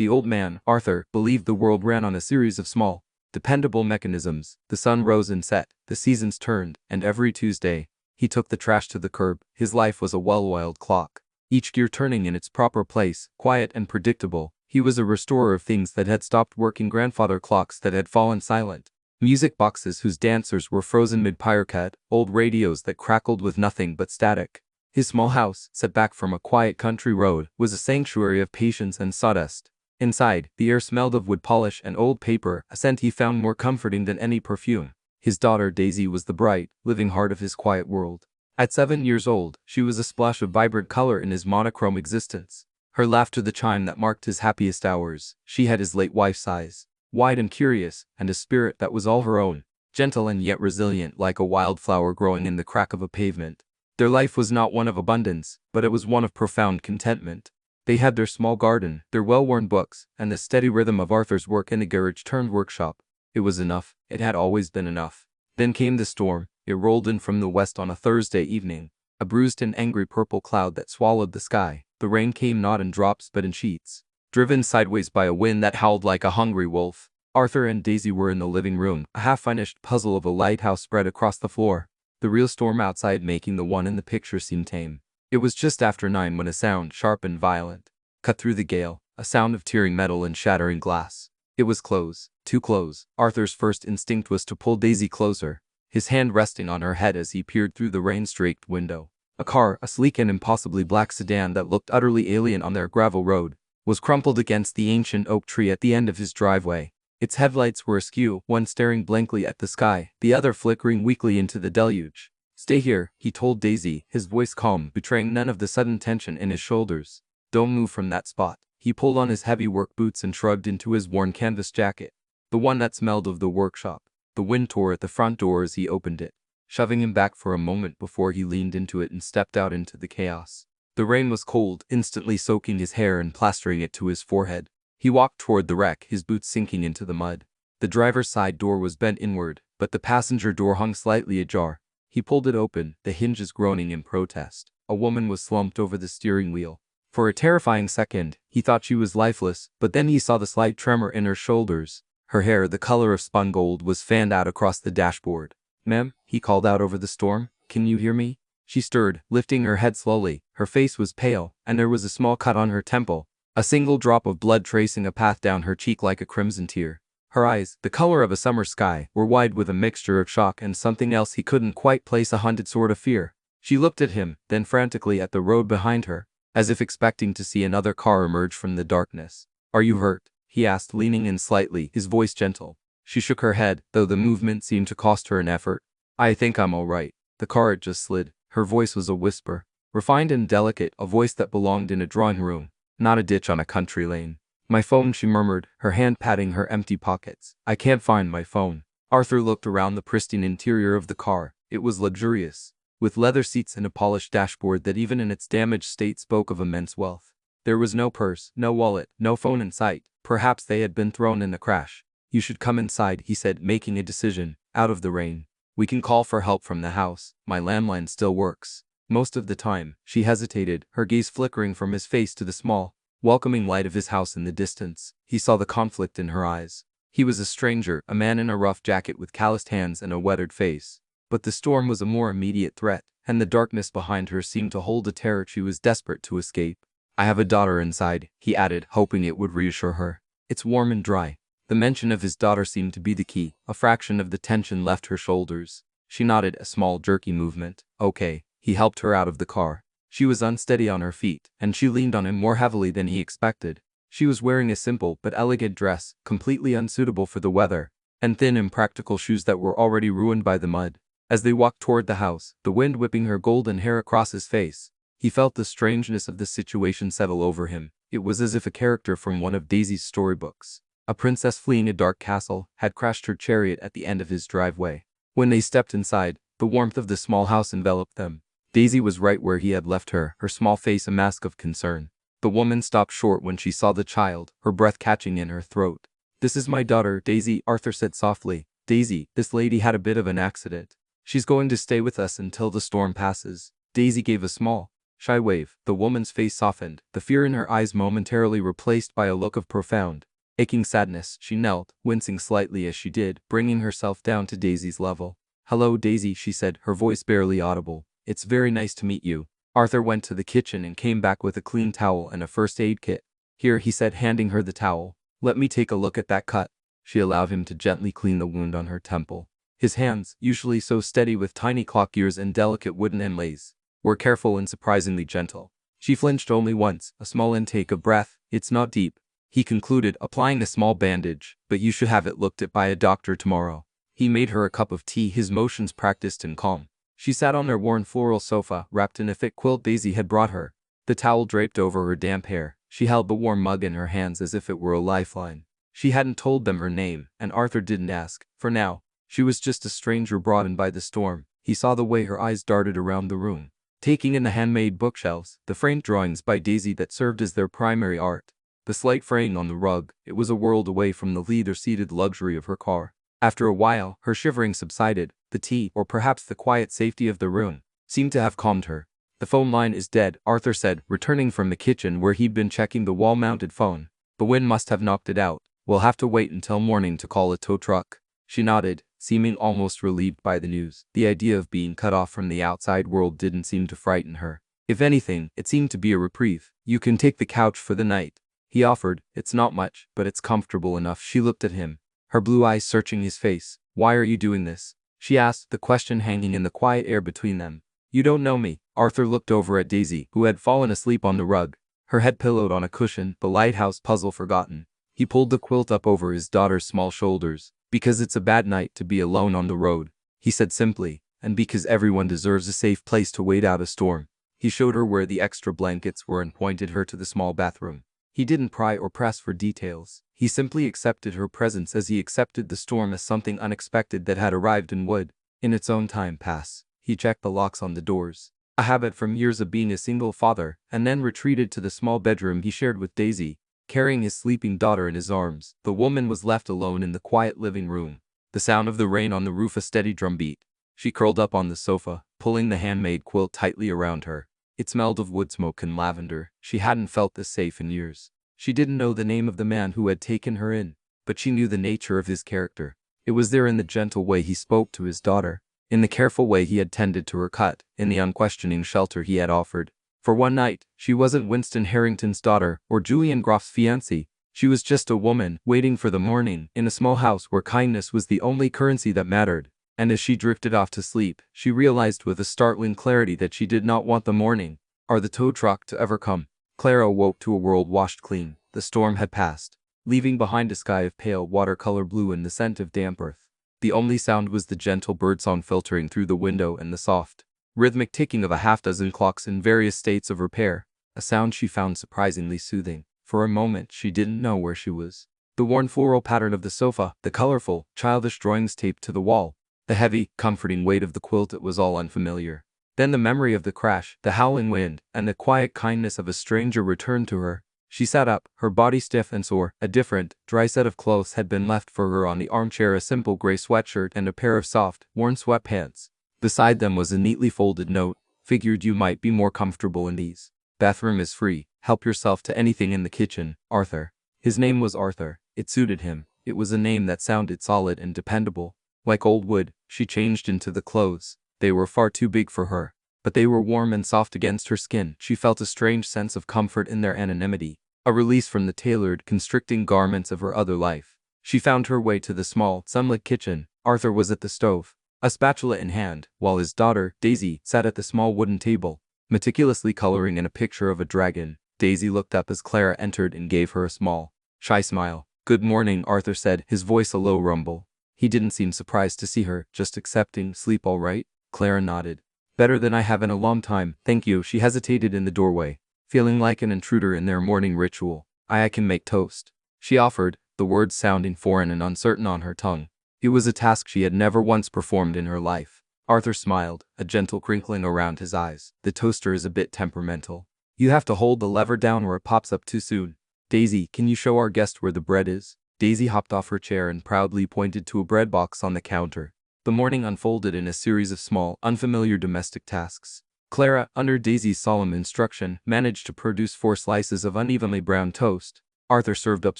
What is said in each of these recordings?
The old man, Arthur, believed the world ran on a series of small, dependable mechanisms. The sun rose and set, the seasons turned, and every Tuesday, he took the trash to the curb. His life was a well-oiled clock, each gear turning in its proper place, quiet and predictable. He was a restorer of things that had stopped working, grandfather clocks that had fallen silent, music boxes whose dancers were frozen mid-pyrocad, old radios that crackled with nothing but static. His small house, set back from a quiet country road, was a sanctuary of patience and sawdust. Inside, the air smelled of wood polish and old paper, a scent he found more comforting than any perfume. His daughter Daisy was the bright, living heart of his quiet world. At 7 years old, she was a splash of vibrant color in his monochrome existence. Her laughter the chime that marked his happiest hours. She had his late wife's eyes, wide and curious, and a spirit that was all her own, gentle and yet resilient like a wildflower growing in the crack of a pavement. Their life was not one of abundance, but it was one of profound contentment. They had their small garden, their well-worn books, and the steady rhythm of Arthur's work in the garage-turned-workshop. It was enough. It had always been enough. Then came the storm. It rolled in from the west on a Thursday evening, a bruised and angry purple cloud that swallowed the sky. The rain came not in drops but in sheets, driven sideways by a wind that howled like a hungry wolf. Arthur and Daisy were in the living room, a half-finished puzzle of a lighthouse spread across the floor, the real storm outside making the one in the picture seem tame. It was just after 9 when a sound, sharp and violent, cut through the gale, a sound of tearing metal and shattering glass. It was close, too close. Arthur's first instinct was to pull Daisy closer, his hand resting on her head as he peered through the rain-streaked window. A car, a sleek and impossibly black sedan that looked utterly alien on their gravel road, was crumpled against the ancient oak tree at the end of his driveway. Its headlights were askew, one staring blankly at the sky, the other flickering weakly into the deluge. "Stay here," he told Daisy, his voice calm, betraying none of the sudden tension in his shoulders. "Don't move from that spot." He pulled on his heavy work boots and shrugged into his worn canvas jacket, the one that smelled of the workshop. The wind tore at the front door as he opened it, shoving him back for a moment before he leaned into it and stepped out into the chaos. The rain was cold, instantly soaking his hair and plastering it to his forehead. He walked toward the wreck, his boots sinking into the mud. The driver's side door was bent inward, but the passenger door hung slightly ajar. He pulled it open, the hinges groaning in protest. A woman was slumped over the steering wheel. For a terrifying second, he thought she was lifeless, but then he saw the slight tremor in her shoulders. Her hair, the color of spun gold, was fanned out across the dashboard. "Ma'am," he called out over the storm, "can you hear me?" She stirred, lifting her head slowly. Her face was pale, and there was a small cut on her temple, a single drop of blood tracing a path down her cheek like a crimson tear. Her eyes, the color of a summer sky, were wide with a mixture of shock and something else he couldn't quite place, a hunted sort of fear. She looked at him, then frantically at the road behind her, as if expecting to see another car emerge from the darkness. "Are you hurt?" he asked, leaning in slightly, his voice gentle. She shook her head, though the movement seemed to cost her an effort. "I think I'm all right. The car had just slid." Her voice was a whisper, refined and delicate, a voice that belonged in a drawing room, not a ditch on a country lane. "My phone," she murmured, her hand patting her empty pockets. "I can't find my phone." Arthur looked around the pristine interior of the car. It was luxurious, with leather seats and a polished dashboard that even in its damaged state spoke of immense wealth. There was no purse, no wallet, no phone in sight. Perhaps they had been thrown in the crash. "You should come inside," he said, making a decision, "out of the rain. We can call for help from the house. My landline still works." Most of the time, she hesitated, her gaze flickering from his face to the small, welcoming light of his house in the distance. He saw the conflict in her eyes. He was a stranger, a man in a rough jacket with calloused hands and a weathered face. But the storm was a more immediate threat, and the darkness behind her seemed to hold a terror she was desperate to escape. "I have a daughter inside," he added, hoping it would reassure her. "It's warm and dry." The mention of his daughter seemed to be the key. A fraction of the tension left her shoulders. She nodded, a small jerky movement. "Okay." He helped her out of the car. She was unsteady on her feet, and she leaned on him more heavily than he expected. She was wearing a simple but elegant dress, completely unsuitable for the weather, and thin, impractical shoes that were already ruined by the mud. As they walked toward the house, the wind whipping her golden hair across his face, he felt the strangeness of the situation settle over him. It was as if a character from one of Daisy's storybooks, a princess fleeing a dark castle, had crashed her chariot at the end of his driveway. When they stepped inside, the warmth of the small house enveloped them. Daisy was right where he had left her, her small face a mask of concern. The woman stopped short when she saw the child, her breath catching in her throat. "This is my daughter, Daisy," Arthur said softly. "Daisy, this lady had a bit of an accident. She's going to stay with us until the storm passes." Daisy gave a small, Shy wave. The woman's face softened, the fear in her eyes momentarily replaced by a look of profound, aching sadness. She knelt, wincing slightly as she did, bringing herself down to Daisy's level. "Hello, Daisy," she said, her voice barely audible. "It's very nice to meet you." Arthur went to the kitchen and came back with a clean towel and a first aid kit. "Here," he said, handing her the towel. "Let me take a look at that cut." She allowed him to gently clean the wound on her temple. His hands, usually so steady with tiny clock gears and delicate wooden inlays, were careful and surprisingly gentle. She flinched only once, a small intake of breath. "It's not deep," he concluded, applying a small bandage, "but you should have it looked at by a doctor tomorrow." He made her a cup of tea, his motions practiced and calm. She sat on their worn floral sofa, wrapped in a thick quilt Daisy had brought her, the towel draped over her damp hair. She held the warm mug in her hands as if it were a lifeline. She hadn't told them her name, and Arthur didn't ask. For now, she was just a stranger brought in by the storm. He saw the way her eyes darted around the room, taking in the handmade bookshelves, the framed drawings by Daisy that served as their primary art, the slight fraying on the rug. It was a world away from the leather-seated luxury of her car. After a while, her shivering subsided. The tea, or perhaps the quiet safety of the room, seemed to have calmed her. "The phone line is dead," Arthur said, returning from the kitchen where he'd been checking the wall-mounted phone. "The wind must have knocked it out. We'll have to wait until morning to call a tow truck." She nodded, seeming almost relieved by the news. The idea of being cut off from the outside world didn't seem to frighten her. If anything, it seemed to be a reprieve. "You can take the couch for the night," he offered. "It's not much, but it's comfortable enough." She looked at him, her blue eyes searching his face. "Why are you doing this?" she asked, the question hanging in the quiet air between them. "You don't know me." Arthur looked over at Daisy, who had fallen asleep on the rug, her head pillowed on a cushion, the lighthouse puzzle forgotten. He pulled the quilt up over his daughter's small shoulders. "Because it's a bad night to be alone on the road," he said simply, "and because everyone deserves a safe place to wait out a storm." He showed her where the extra blankets were and pointed her to the small bathroom. He didn't pry or press for details. He simply accepted her presence as he accepted the storm as something unexpected that had arrived and would, in its own time, pass. He checked the locks on the doors, a habit from years of being a single father, and then retreated to the small bedroom he shared with Daisy, carrying his sleeping daughter in his arms. The woman was left alone in the quiet living room, the sound of the rain on the roof a steady drumbeat. She curled up on the sofa, pulling the handmade quilt tightly around her. It smelled of wood smoke and lavender. She hadn't felt this safe in years. She didn't know the name of the man who had taken her in, but she knew the nature of his character. It was there in the gentle way he spoke to his daughter, in the careful way he had tended to her cut, in the unquestioning shelter he had offered. For one night, she wasn't Winston Harrington's daughter or Julian Groff's fiancée. She was just a woman, waiting for the morning, in a small house where kindness was the only currency that mattered. And as she drifted off to sleep, she realized with a startling clarity that she did not want the morning, or the tow truck, to ever come. Clara awoke to a world washed clean. The storm had passed, leaving behind a sky of pale watercolor blue and the scent of damp earth. The only sound was the gentle birdsong filtering through the window and the soft, rhythmic ticking of a half-dozen clocks in various states of repair, a sound she found surprisingly soothing. For a moment she didn't know where she was. The worn floral pattern of the sofa, the colorful, childish drawings taped to the wall, the heavy, comforting weight of the quilt, it was all unfamiliar. Then the memory of the crash, the howling wind, and the quiet kindness of a stranger returned to her. She sat up, her body stiff and sore. A different, dry set of clothes had been left for her on the armchair, a simple gray sweatshirt and a pair of soft, worn sweatpants. Beside them was a neatly folded note. "Figured you might be more comfortable in these. Bathroom is free. Help yourself to anything in the kitchen, Arthur." His name was Arthur. It suited him. It was a name that sounded solid and dependable. Like old wood, she changed into the clothes. They were far too big for her, but they were warm and soft against her skin. She felt a strange sense of comfort in their anonymity, a release from the tailored, constricting garments of her other life. She found her way to the small, sunlit kitchen. Arthur was at the stove, a spatula in hand, while his daughter, Daisy, sat at the small wooden table, meticulously coloring in a picture of a dragon. Daisy looked up as Clara entered and gave her a small, shy smile. "Good morning," Arthur said, his voice a low rumble. He didn't seem surprised to see her, just accepting. "Sleep all right?" Clara nodded. "Better than I have in a long time, thank you." She hesitated in the doorway, feeling like an intruder in their morning ritual. I can make toast," she offered, the words sounding foreign and uncertain on her tongue. It was a task she had never once performed in her life. Arthur smiled, a gentle crinkling around his eyes. "The toaster is a bit temperamental. You have to hold the lever down or it pops up too soon. Daisy, can you show our guest where the bread is?" Daisy hopped off her chair and proudly pointed to a bread box on the counter. The morning unfolded in a series of small, unfamiliar domestic tasks. Clara, under Daisy's solemn instruction, managed to produce 4 slices of unevenly browned toast. Arthur served up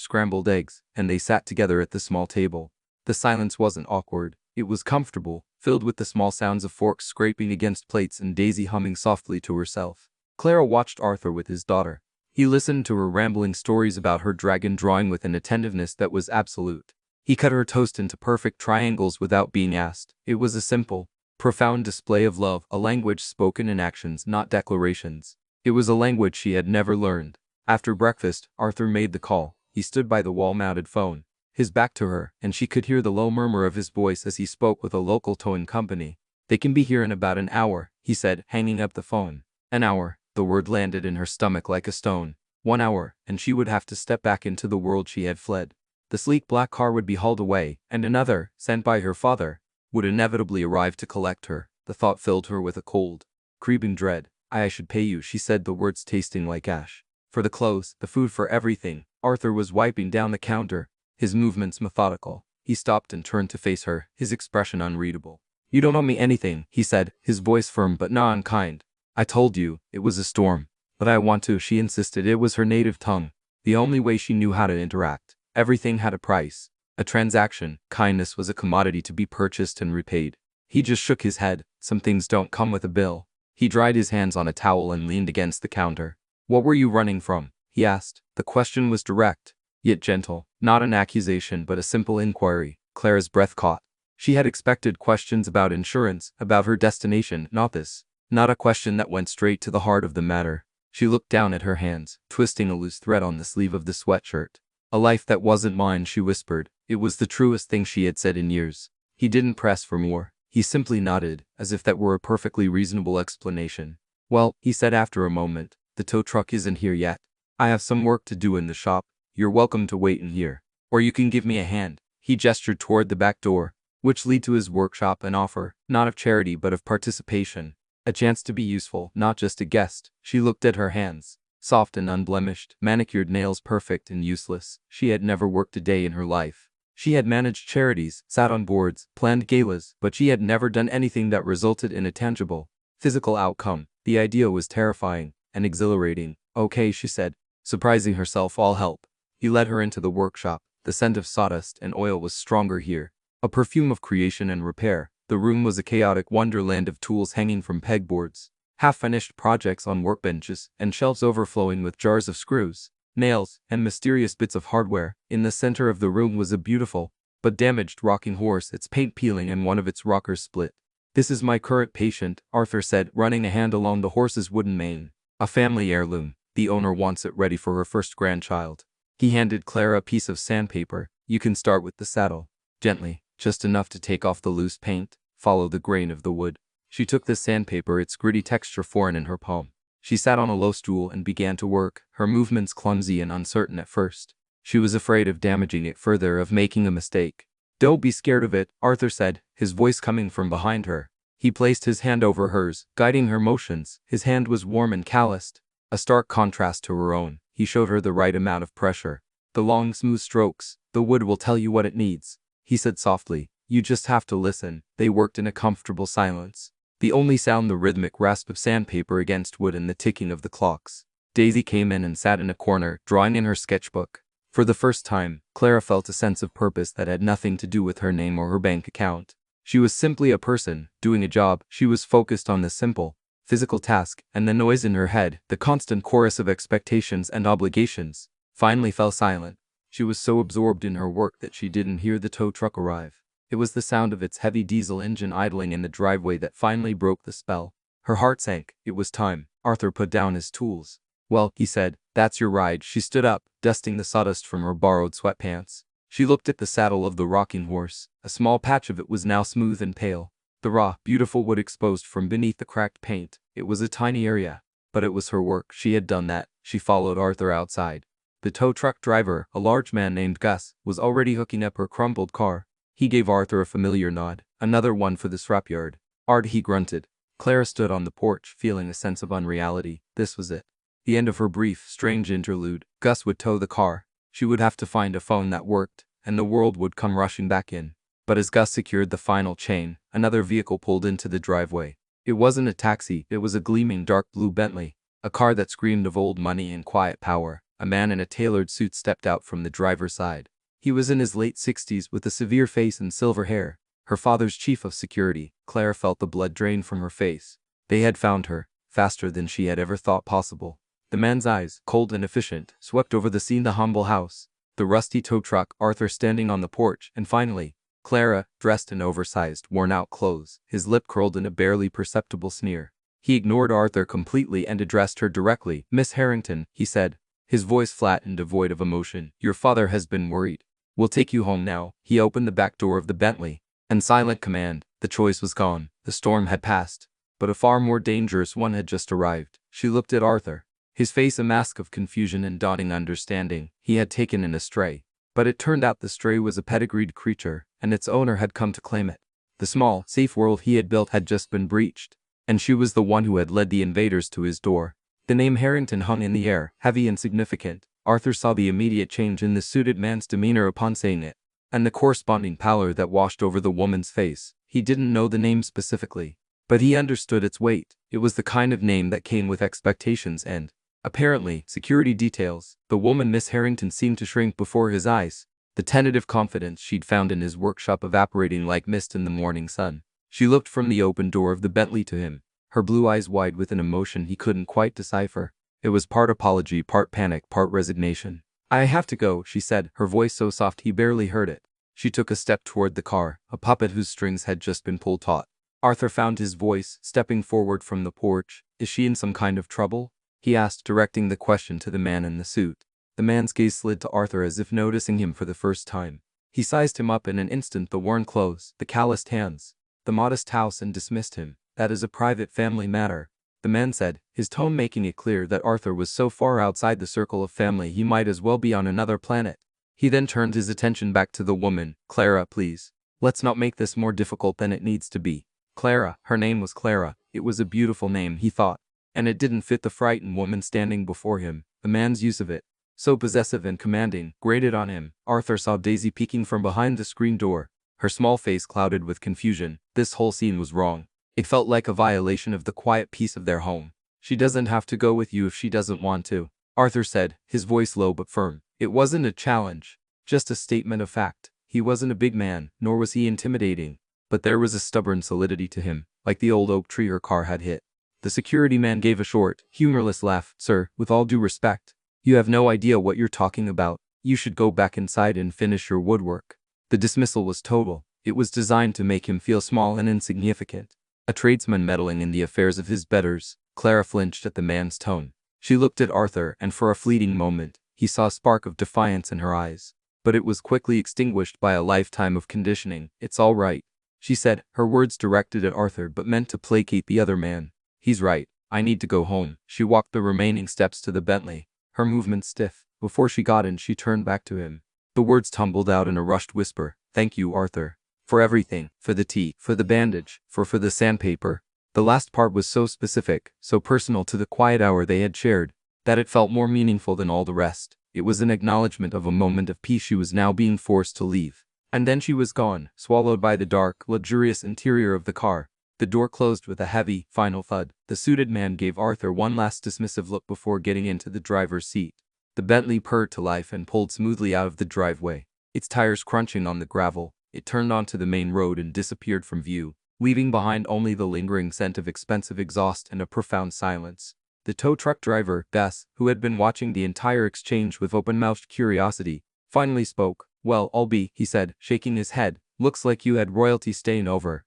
scrambled eggs, and they sat together at the small table. The silence wasn't awkward. It was comfortable, filled with the small sounds of forks scraping against plates and Daisy humming softly to herself. Clara watched Arthur with his daughter. He listened to her rambling stories about her dragon drawing with an attentiveness that was absolute. He cut her toast into perfect triangles without being asked. It was a simple, profound display of love, a language spoken in actions, not declarations. It was a language she had never learned. After breakfast, Arthur made the call. He stood by the wall-mounted phone, his back to her, and she could hear the low murmur of his voice as he spoke with a local towing company. "They can be here in about an hour," he said, hanging up the phone. An hour. The word landed in her stomach like a stone. 1 hour, and she would have to step back into the world she had fled. The sleek black car would be hauled away, and another, sent by her father, would inevitably arrive to collect her. The thought filled her with a cold, creeping dread. I should pay you," she said, the words tasting like ash. "For the clothes, the food, for everything." Arthur was wiping down the counter, his movements methodical. He stopped and turned to face her, his expression unreadable. "You don't owe me anything," he said, his voice firm but not unkind. "I told you, it was a storm. But I want to," she insisted. It was her native tongue, the only way she knew how to interact. Everything had a price, a transaction. Kindness was a commodity to be purchased and repaid. He just shook his head. "Some things don't come with a bill." He dried his hands on a towel and leaned against the counter. "What were you running from?" he asked. The question was direct, yet gentle, not an accusation but a simple inquiry. Clara's breath caught. She had expected questions about insurance, about her destination, not this. Not a question that went straight to the heart of the matter. She looked down at her hands, twisting a loose thread on the sleeve of the sweatshirt. "A life that wasn't mine," she whispered. It was the truest thing she had said in years. He didn't press for more. He simply nodded, as if that were a perfectly reasonable explanation. "Well," he said after a moment, "the tow truck isn't here yet. I have some work to do in the shop. You're welcome to wait in here. Or you can give me a hand." He gestured toward the back door, which led to his workshop, an offer, not of charity but of participation. A chance to be useful, not just a guest. She looked at her hands, soft and unblemished, manicured, nails perfect and useless. She had never worked a day in her life. She had managed charities, sat on boards, planned galas, but she had never done anything that resulted in a tangible, physical outcome. The idea was terrifying and exhilarating. "Okay," she said, surprising herself. "I'll help." He led her into the workshop. The scent of sawdust and oil was stronger here, a perfume of creation and repair. The room was a chaotic wonderland of tools hanging from pegboards, half-finished projects on workbenches, and shelves overflowing with jars of screws, nails, and mysterious bits of hardware. In the center of the room was a beautiful, but damaged rocking horse, its paint peeling and one of its rockers split. "This is my current patient," Arthur said, running a hand along the horse's wooden mane. "A family heirloom. The owner wants it ready for her first grandchild." He handed Clara a piece of sandpaper. "You can start with the saddle. Gently, just enough to take off the loose paint. Follow the grain of the wood." She took the sandpaper, its gritty texture foreign in her palm. She sat on a low stool and began to work, her movements clumsy and uncertain at first. She was afraid of damaging it further, of making a mistake. "Don't be scared of it," Arthur said, his voice coming from behind her. He placed his hand over hers, guiding her motions. His hand was warm and calloused, a stark contrast to her own. He showed her the right amount of pressure, the long, smooth strokes. "The wood will tell you what it needs," he said softly. "You just have to listen." They worked in a comfortable silence, the only sound the rhythmic rasp of sandpaper against wood and the ticking of the clocks. Daisy came in and sat in a corner, drawing in her sketchbook. For the first time, Clara felt a sense of purpose that had nothing to do with her name or her bank account. She was simply a person, doing a job. She was focused on the simple, physical task, and the noise in her head, the constant chorus of expectations and obligations, finally fell silent. She was so absorbed in her work that she didn't hear the tow truck arrive. It was the sound of its heavy diesel engine idling in the driveway that finally broke the spell. Her heart sank. It was time. Arthur put down his tools. "Well," he said, "that's your ride." She stood up, dusting the sawdust from her borrowed sweatpants. She looked at the saddle of the rocking horse. A small patch of it was now smooth and pale, the raw, beautiful wood exposed from beneath the cracked paint. It was a tiny area, but it was her work. She had done that. She followed Arthur outside. The tow truck driver, a large man named Gus, was already hooking up her crumpled car. He gave Arthur a familiar nod. "Another one for the scrapyard." "Art," he grunted. Clara stood on the porch, feeling a sense of unreality. This was it, the end of her brief, strange interlude. Gus would tow the car. She would have to find a phone that worked, and the world would come rushing back in. But as Gus secured the final chain, another vehicle pulled into the driveway. It wasn't a taxi, it was a gleaming dark blue Bentley, a car that screamed of old money and quiet power. A man in a tailored suit stepped out from the driver's side. He was in his late 60s with a severe face and silver hair. Her father's chief of security. Clara felt the blood drain from her face. They had found her, faster than she had ever thought possible. The man's eyes, cold and efficient, swept over the scene: the humble house, the rusty tow truck, Arthur standing on the porch, and finally, Clara, dressed in oversized, worn-out clothes, his lip curled in a barely perceptible sneer. He ignored Arthur completely and addressed her directly. "Miss Harrington," he said, his voice flat and devoid of emotion, "your father has been worried. We'll take you home now." He opened the back door of the Bentley, and silent command. The choice was gone. The storm had passed, but a far more dangerous one had just arrived. She looked at Arthur, his face a mask of confusion and daunting understanding. He had taken in a stray, but it turned out the stray was a pedigreed creature, and its owner had come to claim it. The small, safe world he had built had just been breached, and she was the one who had led the invaders to his door. The name Harrington hung in the air, heavy and significant. Arthur saw the immediate change in the suited man's demeanor upon saying it, and the corresponding pallor that washed over the woman's face. He didn't know the name specifically, but he understood its weight. It was the kind of name that came with expectations and, apparently, security details. The woman, Miss Harrington, seemed to shrink before his eyes, the tentative confidence she'd found in his workshop evaporating like mist in the morning sun. She looked from the open door of the Bentley to him, her blue eyes wide with an emotion he couldn't quite decipher. It was part apology, part panic, part resignation. "I have to go," she said, her voice so soft he barely heard it. She took a step toward the car, a puppet whose strings had just been pulled taut. Arthur found his voice, stepping forward from the porch. "Is she in some kind of trouble?" he asked, directing the question to the man in the suit. The man's gaze slid to Arthur as if noticing him for the first time. He sized him up in an instant: the worn clothes, the calloused hands, the modest house, and dismissed him. "That is a private family matter," the man said, his tone making it clear that Arthur was so far outside the circle of family he might as well be on another planet. He then turned his attention back to the woman. "Clara, please. Let's not make this more difficult than it needs to be." Clara, her name was Clara. It was a beautiful name, he thought, and it didn't fit the frightened woman standing before him. The man's use of it, so possessive and commanding, grated on him. Arthur saw Daisy peeking from behind the screen door, her small face clouded with confusion. This whole scene was wrong. It felt like a violation of the quiet peace of their home. "She doesn't have to go with you if she doesn't want to," Arthur said, his voice low but firm. It wasn't a challenge, just a statement of fact. He wasn't a big man, nor was he intimidating, but there was a stubborn solidity to him, like the old oak tree her car had hit. The security man gave a short, humorless laugh. "Sir, with all due respect, you have no idea what you're talking about. You should go back inside and finish your woodwork." The dismissal was total. It was designed to make him feel small and insignificant, a tradesman meddling in the affairs of his betters. Clara flinched at the man's tone. She looked at Arthur, and for a fleeting moment, he saw a spark of defiance in her eyes, but it was quickly extinguished by a lifetime of conditioning. "It's all right," she said, her words directed at Arthur but meant to placate the other man. "He's right. I need to go home." She walked the remaining steps to the Bentley, her movements stiff. Before she got in, she turned back to him. The words tumbled out in a rushed whisper. "Thank you, Arthur. For everything. For the tea, for the bandage, for the sandpaper." The last part was so specific, so personal to the quiet hour they had shared, that it felt more meaningful than all the rest. It was an acknowledgement of a moment of peace she was now being forced to leave. And then she was gone, swallowed by the dark, luxurious interior of the car. The door closed with a heavy, final thud. The suited man gave Arthur one last dismissive look before getting into the driver's seat. The Bentley purred to life and pulled smoothly out of the driveway, its tires crunching on the gravel. It turned onto the main road and disappeared from view, leaving behind only the lingering scent of expensive exhaust and a profound silence. The tow truck driver, Gus, who had been watching the entire exchange with open-mouthed curiosity, finally spoke. "Well, I'll be," he said, shaking his head. "Looks like you had royalty staying over."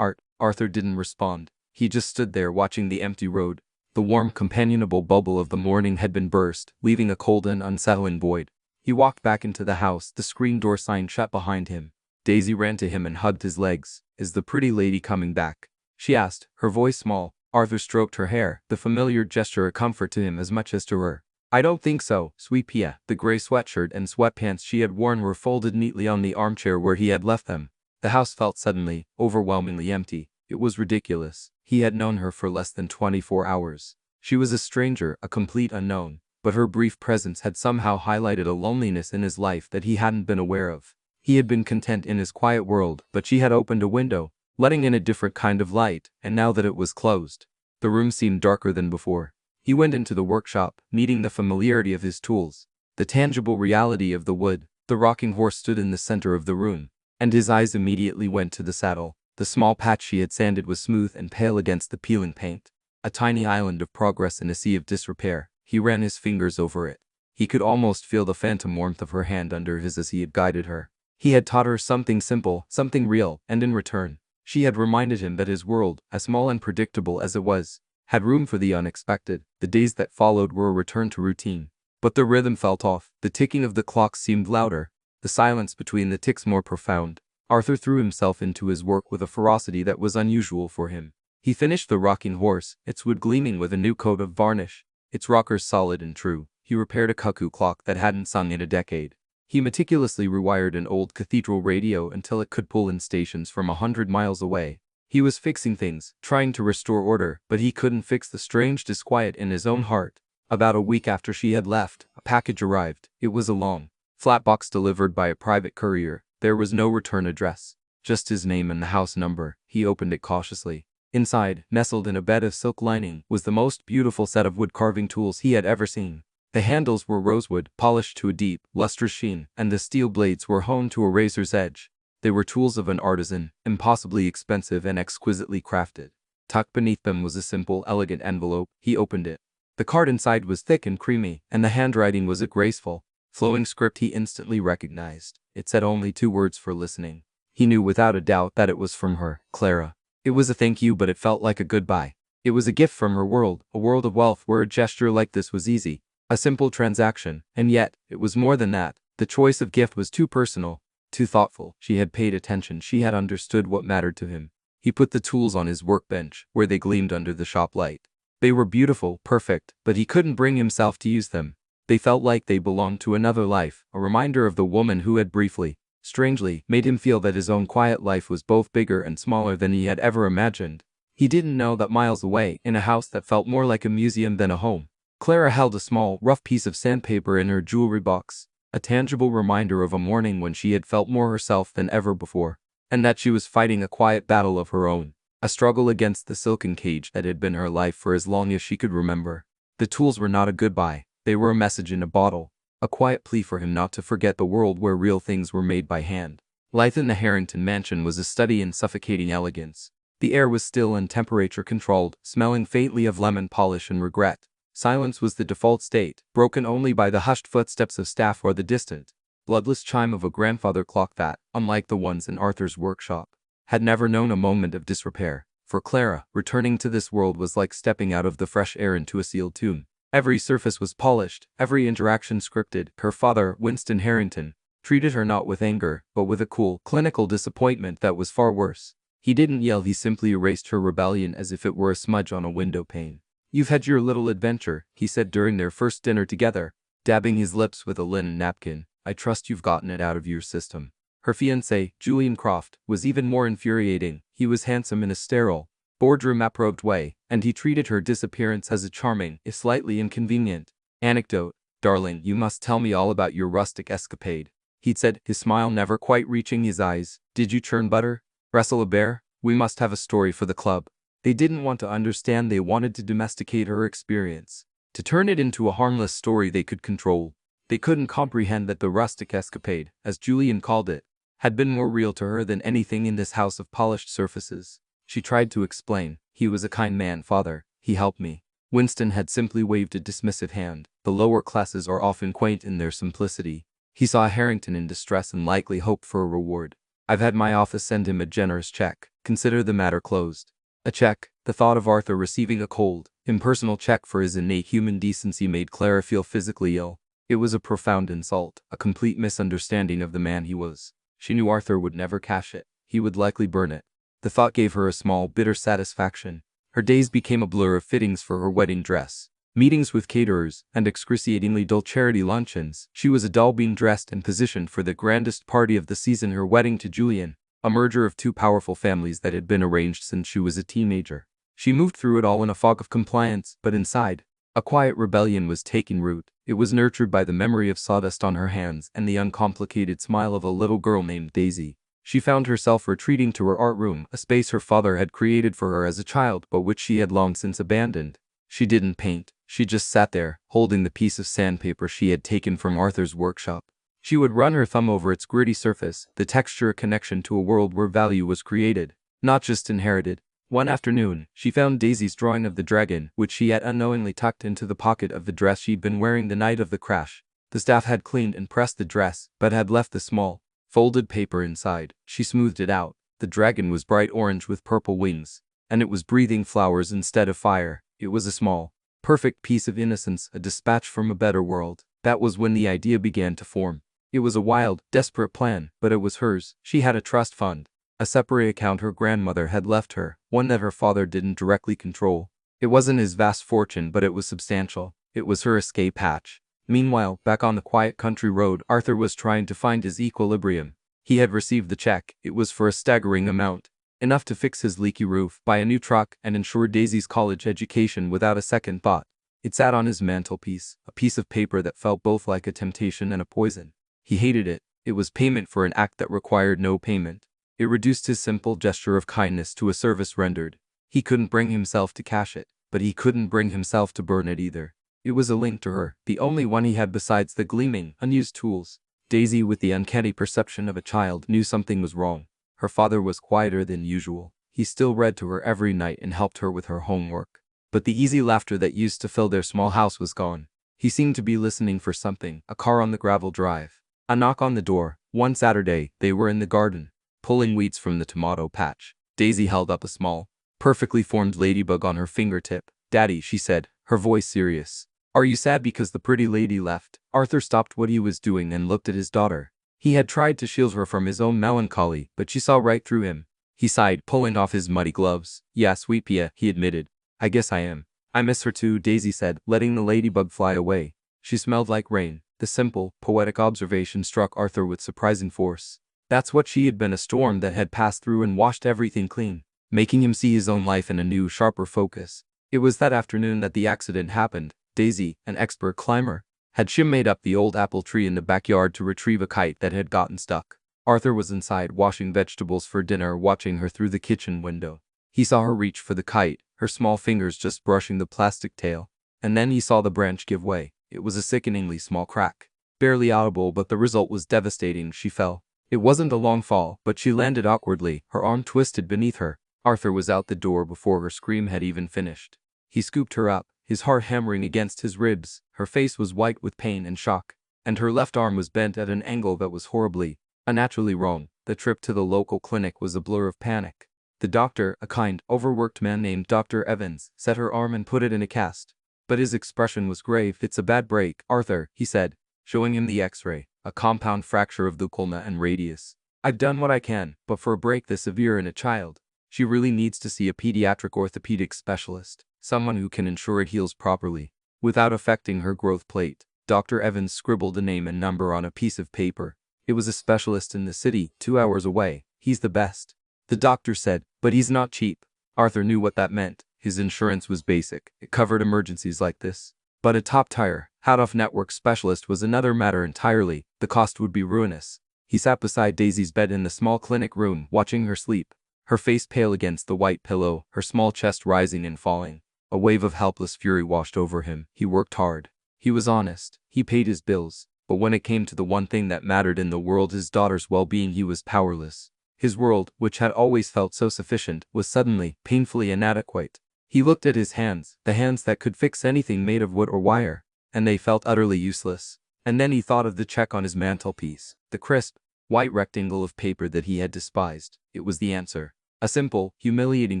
Arthur didn't respond. He just stood there watching the empty road. The warm, companionable bubble of the morning had been burst, leaving a cold and unsettling void. He walked back into the house, the screen door sign shut behind him. Daisy ran to him and hugged his legs. "Is the pretty lady coming back?" she asked, her voice small. Arthur stroked her hair, the familiar gesture a comfort to him as much as to her. "I don't think so, sweet Pia." The gray sweatshirt and sweatpants she had worn were folded neatly on the armchair where he had left them. The house felt suddenly, overwhelmingly empty. It was ridiculous. He had known her for less than 24 hours. She was a stranger, a complete unknown, but her brief presence had somehow highlighted a loneliness in his life that he hadn't been aware of. He had been content in his quiet world, but she had opened a window, letting in a different kind of light, and now that it was closed, the room seemed darker than before. He went into the workshop, meeting the familiarity of his tools, the tangible reality of the wood. The rocking horse stood in the center of the room, and his eyes immediately went to the saddle. The small patch she had sanded was smooth and pale against the peeling paint, a tiny island of progress in a sea of disrepair. He ran his fingers over it. He could almost feel the phantom warmth of her hand under his as he had guided her. He had taught her something simple, something real, and in return, she had reminded him that his world, as small and predictable as it was, had room for the unexpected. The days that followed were a return to routine. But the rhythm felt off. The ticking of the clock seemed louder, the silence between the ticks more profound. Arthur threw himself into his work with a ferocity that was unusual for him. He finished the rocking horse, its wood gleaming with a new coat of varnish, its rockers solid and true. He repaired a cuckoo clock that hadn't sung in a decade. He meticulously rewired an old cathedral radio until it could pull in stations from 100 miles away. He was fixing things, trying to restore order, but he couldn't fix the strange disquiet in his own heart. About a week after she had left, a package arrived. It was a long, flat box delivered by a private courier. There was no return address, just his name and the house number. He opened it cautiously. Inside, nestled in a bed of silk lining, was the most beautiful set of wood carving tools he had ever seen. The handles were rosewood, polished to a deep, lustrous sheen, and the steel blades were honed to a razor's edge. They were tools of an artisan, impossibly expensive and exquisitely crafted. Tucked beneath them was a simple, elegant envelope. He opened it. The card inside was thick and creamy, and the handwriting was a graceful, flowing script he instantly recognized. It said only 2 words for listening. He knew without a doubt that it was from her, Clara. It was a thank you, but it felt like a goodbye. It was a gift from her world, a world of wealth where a gesture like this was easy. A simple transaction, and yet, it was more than that. The choice of gift was too personal, too thoughtful. She had paid attention. She had understood what mattered to him. He put the tools on his workbench, where they gleamed under the shop light. They were beautiful, perfect, but he couldn't bring himself to use them. They felt like they belonged to another life, a reminder of the woman who had briefly, strangely, made him feel that his own quiet life was both bigger and smaller than he had ever imagined. He didn't know that miles away, in a house that felt more like a museum than a home, Clara held a small, rough piece of sandpaper in her jewelry box, a tangible reminder of a morning when she had felt more herself than ever before, and that she was fighting a quiet battle of her own, a struggle against the silken cage that had been her life for as long as she could remember. The tools were not a goodbye, they were a message in a bottle, a quiet plea for him not to forget the world where real things were made by hand. Life in the Harrington mansion was a study in suffocating elegance. The air was still and temperature-controlled, smelling faintly of lemon polish and regret. Silence was the default state, broken only by the hushed footsteps of staff or the distant, bloodless chime of a grandfather clock that, unlike the ones in Arthur's workshop, had never known a moment of disrepair. For Clara, returning to this world was like stepping out of the fresh air into a sealed tomb. Every surface was polished, every interaction scripted. Her father, Winston Harrington, treated her not with anger, but with a cool, clinical disappointment that was far worse. He didn't yell, he simply erased her rebellion as if it were a smudge on a window pane. "You've had your little adventure," he said during their first dinner together, dabbing his lips with a linen napkin. "I trust you've gotten it out of your system." Her fiancé, Julian Croft, was even more infuriating. He was handsome in a sterile, boardroom-approved way, and he treated her disappearance as a charming, if slightly inconvenient, anecdote. "Darling, you must tell me all about your rustic escapade," he'd said, his smile never quite reaching his eyes. "Did you churn butter? Wrestle a bear? We must have a story for the club." They didn't want to understand, they wanted to domesticate her experience, to turn it into a harmless story they could control. They couldn't comprehend that the rustic escapade, as Julian called it, had been more real to her than anything in this house of polished surfaces. She tried to explain. "He was a kind man, father. He helped me." Winston had simply waved a dismissive hand. The lower classes are often quaint in their simplicity. He saw Harrington in distress and likely hoped for a reward. "I've had my office send him a generous check. Consider the matter closed." A check. The thought of Arthur receiving a cold, impersonal check for his innate human decency made Clara feel physically ill. It was a profound insult, a complete misunderstanding of the man he was. She knew Arthur would never cash it. He would likely burn it. The thought gave her a small, bitter satisfaction. Her days became a blur of fittings for her wedding dress, meetings with caterers, and excruciatingly dull charity luncheons. She was a doll being dressed and positioned for the grandest party of the season, her wedding to Julian, a merger of two powerful families that had been arranged since she was a teenager. She moved through it all in a fog of compliance, but inside, a quiet rebellion was taking root. It was nurtured by the memory of sawdust on her hands and the uncomplicated smile of a little girl named Daisy. She found herself retreating to her art room, a space her father had created for her as a child but which she had long since abandoned. She didn't paint, she just sat there, holding the piece of sandpaper she had taken from Arthur's workshop. She would run her thumb over its gritty surface, the texture a connection to a world where value was created, not just inherited. One afternoon, she found Daisy's drawing of the dragon, which she had unknowingly tucked into the pocket of the dress she'd been wearing the night of the crash. The staff had cleaned and pressed the dress, but had left the small, folded paper inside. She smoothed it out. The dragon was bright orange with purple wings, and it was breathing flowers instead of fire. It was a small, perfect piece of innocence, a dispatch from a better world. That was when the idea began to form. It was a wild, desperate plan, but it was hers. She had a trust fund, a separate account her grandmother had left her, one that her father didn't directly control. It wasn't his vast fortune, but it was substantial. It was her escape hatch. Meanwhile, back on the quiet country road, Arthur was trying to find his equilibrium. He had received the check. It was for a staggering amount, enough to fix his leaky roof, buy a new truck, and ensure Daisy's college education without a second thought. It sat on his mantelpiece, a piece of paper that felt both like a temptation and a poison. He hated it. It was payment for an act that required no payment. It reduced his simple gesture of kindness to a service rendered. He couldn't bring himself to cash it, but he couldn't bring himself to burn it either. It was a link to her, the only one he had besides the gleaming, unused tools. Daisy, with the uncanny perception of a child, knew something was wrong. Her father was quieter than usual. He still read to her every night and helped her with her homework. But the easy laughter that used to fill their small house was gone. He seemed to be listening for something, a car on the gravel drive, a knock on the door. One Saturday, they were in the garden, pulling weeds from the tomato patch. Daisy held up a small, perfectly formed ladybug on her fingertip. "Daddy," she said, her voice serious. "Are you sad because the pretty lady left?" Arthur stopped what he was doing and looked at his daughter. He had tried to shield her from his own melancholy, but she saw right through him. He sighed, pulling off his muddy gloves. "Yeah, sweet Pia," he admitted. "I guess I am." "I miss her too," Daisy said, letting the ladybug fly away. She smelled like rain. The simple, poetic observation struck Arthur with surprising force. That's what she had been, a storm that had passed through and washed everything clean, making him see his own life in a new, sharper focus. It was that afternoon that the accident happened. Daisy, an expert climber, had shimmied up the old apple tree in the backyard to retrieve a kite that had gotten stuck. Arthur was inside washing vegetables for dinner, watching her through the kitchen window. He saw her reach for the kite, her small fingers just brushing the plastic tail, and then he saw the branch give way. It was a sickeningly small crack, barely audible, but the result was devastating. She fell. It wasn't a long fall, but she landed awkwardly, her arm twisted beneath her. Arthur was out the door before her scream had even finished. He scooped her up, his heart hammering against his ribs. Her face was white with pain and shock, and her left arm was bent at an angle that was horribly, unnaturally wrong. The trip to the local clinic was a blur of panic. The doctor, a kind, overworked man named Dr. Evans, set her arm and put it in a cast. But his expression was grave. "It's a bad break, Arthur," he said, showing him the x-ray, a compound fracture of the ulna and radius. "I've done what I can, but for a break this severe in a child, she really needs to see a pediatric orthopedic specialist, someone who can ensure it heals properly, without affecting her growth plate." Dr. Evans scribbled a name and number on a piece of paper. "It was a specialist in the city, 2 hours away. He's the best," the doctor said, "but he's not cheap." Arthur knew what that meant. His insurance was basic. It covered emergencies like this. But a top-tier, out-of-network specialist was another matter entirely. The cost would be ruinous. He sat beside Daisy's bed in the small clinic room, watching her sleep, her face pale against the white pillow, her small chest rising and falling. A wave of helpless fury washed over him. He worked hard. He was honest. He paid his bills. But when it came to the one thing that mattered in the world, his daughter's well-being, he was powerless. His world, which had always felt so sufficient, was suddenly, painfully inadequate. He looked at his hands, the hands that could fix anything made of wood or wire, and they felt utterly useless. And then he thought of the check on his mantelpiece, the crisp, white rectangle of paper that he had despised. It was the answer. A simple, humiliating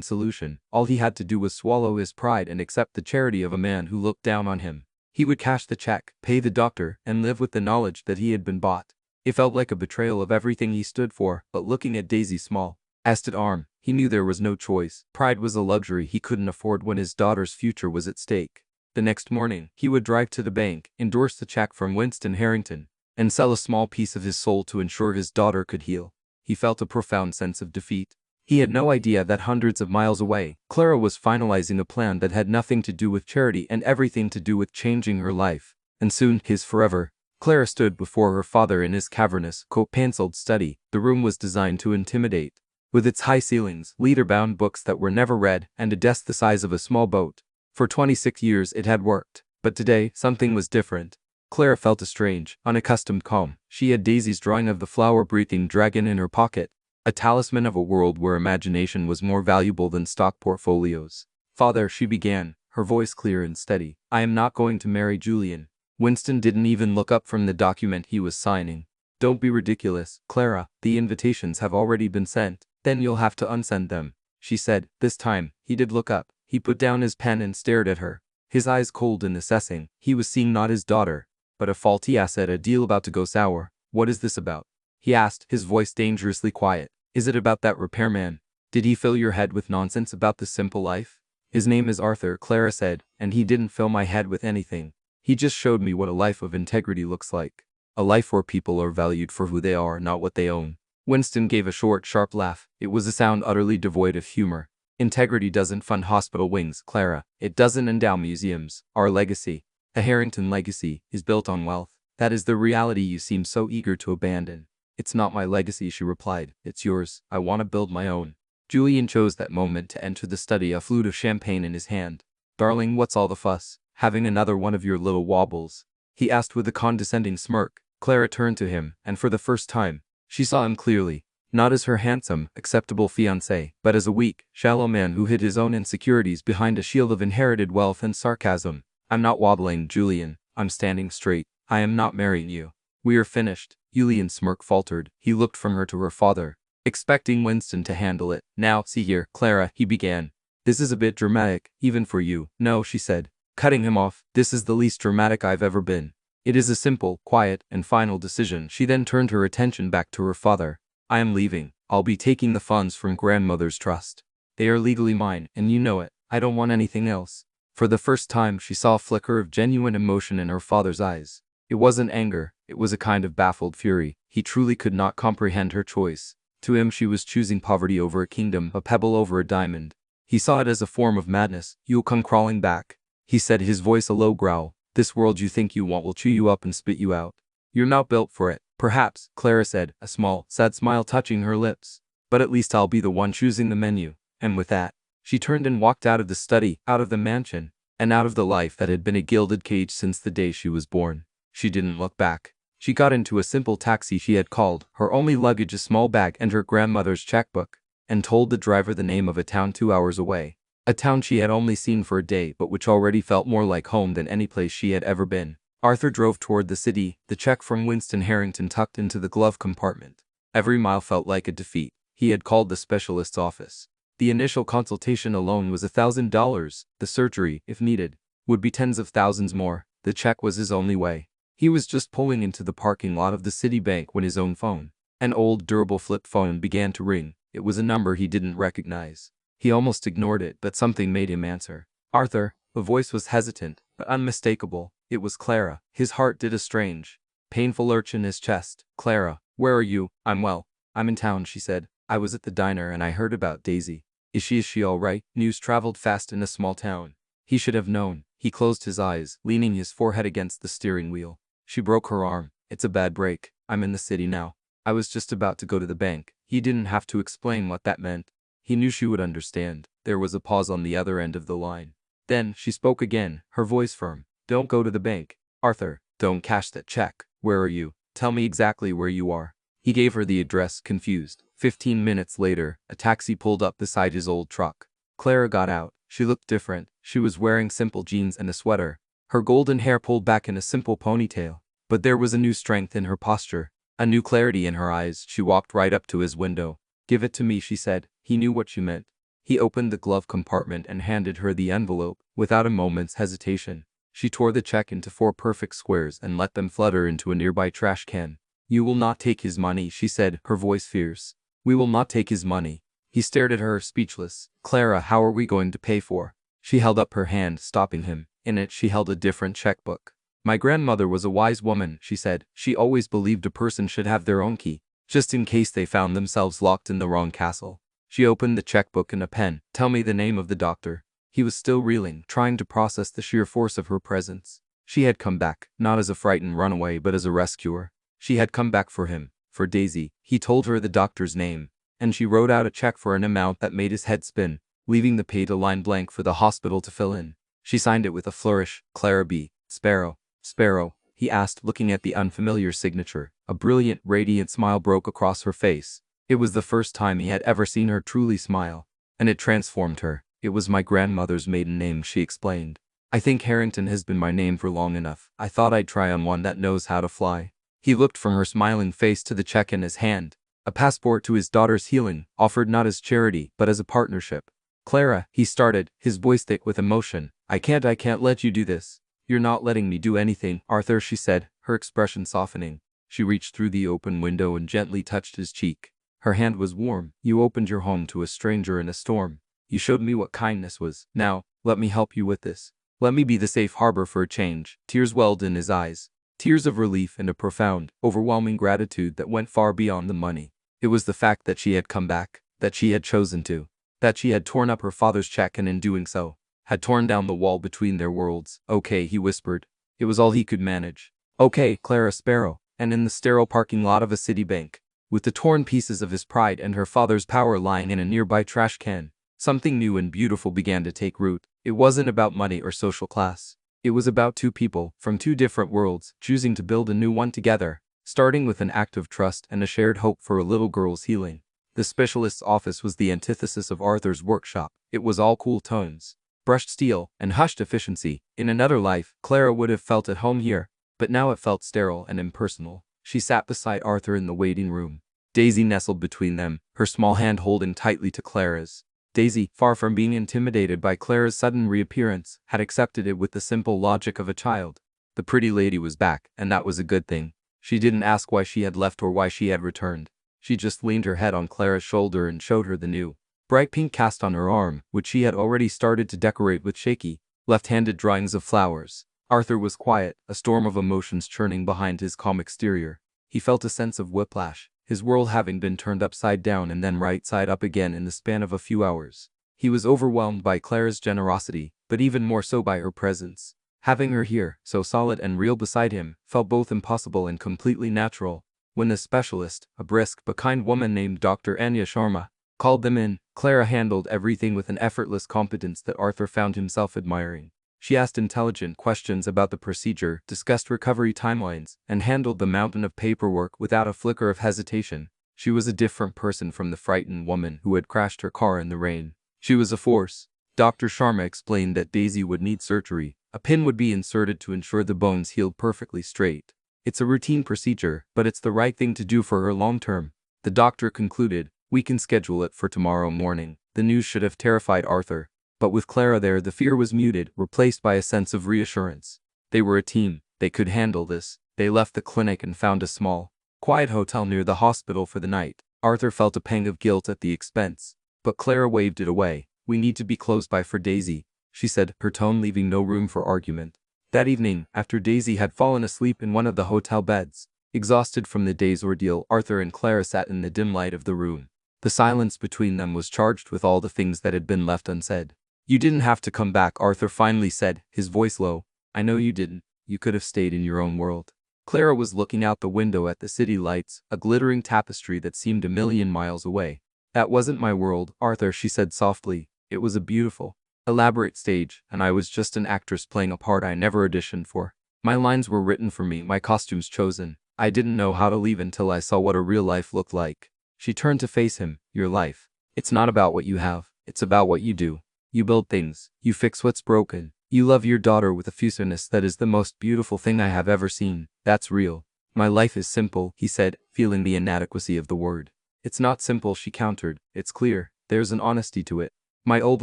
solution. All he had to do was swallow his pride and accept the charity of a man who looked down on him. He would cash the check, pay the doctor, and live with the knowledge that he had been bought. It felt like a betrayal of everything he stood for, but looking at Daisy's small, wasted arm, he knew there was no choice. Pride was a luxury he couldn't afford when his daughter's future was at stake. The next morning, he would drive to the bank, endorse the check from Winston Harrington, and sell a small piece of his soul to ensure his daughter could heal. He felt a profound sense of defeat. He had no idea that hundreds of miles away, Clara was finalizing a plan that had nothing to do with charity and everything to do with changing her life, and soon his forever. Clara stood before her father in his cavernous, penciled study. The room was designed to intimidate. With its high ceilings, leader-bound books that were never read, and a desk the size of a small boat. For 26 years it had worked. But today, something was different. Clara felt a strange, unaccustomed calm. She had Daisy's drawing of the flower-breathing dragon in her pocket, a talisman of a world where imagination was more valuable than stock portfolios. "Father," she began, her voice clear and steady, "I am not going to marry Julian." Winston didn't even look up from the document he was signing. "Don't be ridiculous, Clara. The invitations have already been sent." "Then you'll have to unsend them," she said. This time, he did look up. He put down his pen and stared at her, his eyes cold and assessing. He was seeing not his daughter, but a faulty asset, a deal about to go sour. "What is this about?" he asked, his voice dangerously quiet. "Is it about that repairman? Did he fill your head with nonsense about the simple life?" "His name is Arthur," Clara said, "and he didn't fill my head with anything. He just showed me what a life of integrity looks like. A life where people are valued for who they are, not what they own." Winston gave a short, sharp laugh. It was a sound utterly devoid of humor. "Integrity doesn't fund hospital wings, Clara. It doesn't endow museums. Our legacy, a Harrington legacy, is built on wealth. That is the reality you seem so eager to abandon." "It's not my legacy," she replied. "It's yours. I want to build my own." Julian chose that moment to enter the study, a flute of champagne in his hand. "Darling, what's all the fuss? Having another one of your little wobbles?" he asked with a condescending smirk. Clara turned to him, and for the first time, she saw him clearly. Not as her handsome, acceptable fiancé, but as a weak, shallow man who hid his own insecurities behind a shield of inherited wealth and sarcasm. "I'm not wobbling, Julian. I'm standing straight. I am not marrying you. We are finished." Julian's smirk faltered. He looked from her to her father, expecting Winston to handle it. "Now, see here, Clara," he began. "This is a bit dramatic, even for you." "No," she said, cutting him off. "This is the least dramatic I've ever been. It is a simple, quiet, and final decision." She then turned her attention back to her father. "I am leaving. I'll be taking the funds from grandmother's trust. They are legally mine, and you know it. I don't want anything else." For the first time, she saw a flicker of genuine emotion in her father's eyes. It wasn't anger, it was a kind of baffled fury. He truly could not comprehend her choice. To him, she was choosing poverty over a kingdom, a pebble over a diamond. He saw it as a form of madness. "You'll come crawling back," he said, his voice a low growl. "This world you think you want will chew you up and spit you out. You're not built for it." "Perhaps," Clara said, a small, sad smile touching her lips. "But at least I'll be the one choosing the menu." And with that, she turned and walked out of the study, out of the mansion, and out of the life that had been a gilded cage since the day she was born. She didn't look back. She got into a simple taxi she had called, her only luggage a small bag and her grandmother's checkbook, and told the driver the name of a town 2 hours away. A town she had only seen for a day but which already felt more like home than any place she had ever been. Arthur drove toward the city, the check from Winston Harrington tucked into the glove compartment. Every mile felt like a defeat. He had called the specialist's office. The initial consultation alone was $1,000. The surgery, if needed, would be tens of thousands more. The check was his only way. He was just pulling into the parking lot of the city bank when his own phone, an old durable flip phone, began to ring. It was a number he didn't recognize. He almost ignored it, but something made him answer. "Arthur." The voice was hesitant, but unmistakable. It was Clara. His heart did a strange, painful lurch in his chest. "Clara, where are you?" "I'm well. I'm in town," she said. "I was at the diner and I heard about Daisy." Is she all right?" News traveled fast in a small town. He should have known. He closed his eyes, leaning his forehead against the steering wheel. "She broke her arm. It's a bad break. I'm in the city now. I was just about to go to the bank." He didn't have to explain what that meant. He knew she would understand. There was a pause on the other end of the line. Then she spoke again, her voice firm. "Don't go to the bank, Arthur. Don't cash that check. Where are you? Tell me exactly where you are." He gave her the address, confused. 15 minutes later, a taxi pulled up beside his old truck. Clara got out. She looked different. She was wearing simple jeans and a sweater, her golden hair pulled back in a simple ponytail. But there was a new strength in her posture, a new clarity in her eyes. She walked right up to his window. "Give it to me," she said. He knew what she meant. He opened the glove compartment and handed her the envelope, without a moment's hesitation. She tore the check into 4 perfect squares and let them flutter into a nearby trash can. "You will not take his money," she said, her voice fierce. "We will not take his money." He stared at her, speechless. "Clara, how are we going to pay for?" She held up her hand, stopping him. In it she held a different checkbook. "My grandmother was a wise woman," she said. "She always believed a person should have their own key, just in case they found themselves locked in the wrong castle." She opened the checkbook and a pen. "Tell me the name of the doctor." He was still reeling, trying to process the sheer force of her presence. She had come back, not as a frightened runaway but as a rescuer. She had come back for him, for Daisy. He told her the doctor's name, and she wrote out a check for an amount that made his head spin, leaving the paid line blank for the hospital to fill in. She signed it with a flourish. Clara B. Sparrow. Sparrow, he asked, looking at the unfamiliar signature. A brilliant, radiant smile broke across her face. It was the first time he had ever seen her truly smile, and it transformed her. It was my grandmother's maiden name, she explained. I think Harrington has been my name for long enough. I thought I'd try on one that knows how to fly. He looked from her smiling face to the check in his hand. A passport to his daughter's healing, offered not as charity but as a partnership. Clara, he started, his voice thick with emotion. I can't let you do this. You're not letting me do anything, Arthur, she said, her expression softening. She reached through the open window and gently touched his cheek. Her hand was warm. You opened your home to a stranger in a storm. You showed me what kindness was. Now, let me help you with this. Let me be the safe harbor for a change. Tears welled in his eyes. Tears of relief and a profound, overwhelming gratitude that went far beyond the money. It was the fact that she had come back, that she had chosen to, that she had torn up her father's check and in doing so, had torn down the wall between their worlds. Okay, he whispered. It was all he could manage. Okay, Clara Sparrow. And in the sterile parking lot of a city bank, with the torn pieces of his pride and her father's power lying in a nearby trash can, something new and beautiful began to take root. It wasn't about money or social class. It was about two people, from two different worlds, choosing to build a new one together, starting with an act of trust and a shared hope for a little girl's healing. The specialist's office was the antithesis of Arthur's workshop. It was all cool tones, brushed steel, and hushed efficiency. In another life, Clara would have felt at home here, but now it felt sterile and impersonal. She sat beside Arthur in the waiting room. Daisy nestled between them, her small hand holding tightly to Clara's. Daisy, far from being intimidated by Clara's sudden reappearance, had accepted it with the simple logic of a child. The pretty lady was back, and that was a good thing. She didn't ask why she had left or why she had returned. She just leaned her head on Clara's shoulder and showed her the new, bright pink cast on her arm, which she had already started to decorate with shaky, left-handed drawings of flowers. Arthur was quiet, a storm of emotions churning behind his calm exterior. He felt a sense of whiplash, his world having been turned upside down and then right side up again in the span of a few hours. He was overwhelmed by Clara's generosity, but even more so by her presence. Having her here, so solid and real beside him, felt both impossible and completely natural. When the specialist, a brisk but kind woman named Dr. Anya Sharma, called them in, Clara handled everything with an effortless competence that Arthur found himself admiring. She asked intelligent questions about the procedure, discussed recovery timelines, and handled the mountain of paperwork without a flicker of hesitation. She was a different person from the frightened woman who had crashed her car in the rain. She was a force. Dr. Sharma explained that Daisy would need surgery. A pin would be inserted to ensure the bones healed perfectly straight. It's a routine procedure, but it's the right thing to do for her long term. The doctor concluded, we can schedule it for tomorrow morning. The news should have terrified Arthur, but with Clara there the fear was muted, replaced by a sense of reassurance. They were a team. They could handle this. They left the clinic and found a small, quiet hotel near the hospital for the night. Arthur felt a pang of guilt at the expense, but Clara waved it away. We need to be close by for Daisy, she said, her tone leaving no room for argument. That evening, after Daisy had fallen asleep in one of the hotel beds, exhausted from the day's ordeal, Arthur and Clara sat in the dim light of the room. The silence between them was charged with all the things that had been left unsaid. You didn't have to come back, Arthur finally said, his voice low. I know you didn't. You could have stayed in your own world. Clara was looking out the window at the city lights, a glittering tapestry that seemed a million miles away. That wasn't my world, Arthur, she said softly. It was a beautiful, elaborate stage, and I was just an actress playing a part I never auditioned for. My lines were written for me, my costumes chosen. I didn't know how to leave until I saw what a real life looked like. She turned to face him. Your life. It's not about what you have. It's about what you do. You build things. You fix what's broken. You love your daughter with a fuseness that is the most beautiful thing I have ever seen. That's real. My life is simple, he said, feeling the inadequacy of the word. It's not simple, she countered. It's clear. There's an honesty to it. My old